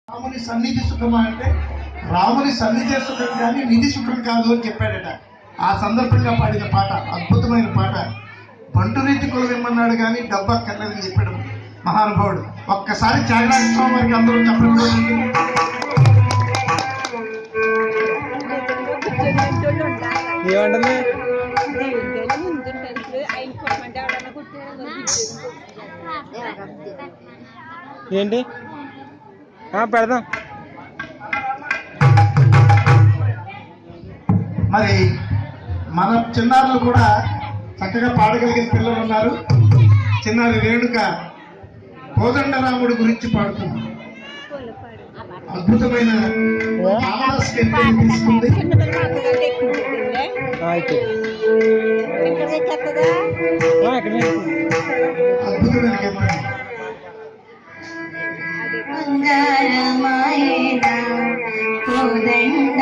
రాముని సన్నిధి సుఖమా అంటే రాముని సన్నిధి సుఖం కానీ నిధి సుఖం కాదు అని చెప్పాడట. ఆ సందర్భంగా పాడిన పాట అద్భుతమైన పాట. బంటురీతి కులం ఇమ్మన్నాడు కానీ డబ్బా కన్నదని చెప్పాడు మహానుభావుడు. ఒక్కసారి త్యాగరాజ స్వామి వారికి అందరూ చెప్పడం. ఏమంటుంది ఏంటి పెడదాం. మరి మన చిన్నారులు కూడా చక్కగా పాడగలిగిన పిల్లలు ఉన్నారు. చిన్నారి రేణుక కోదండరాముడు గురించి పాడుతుంది. అద్భుతమైన తీసుకుంది. అద్భుతమైన చెప్పండి. మంగళమాయన కోదండ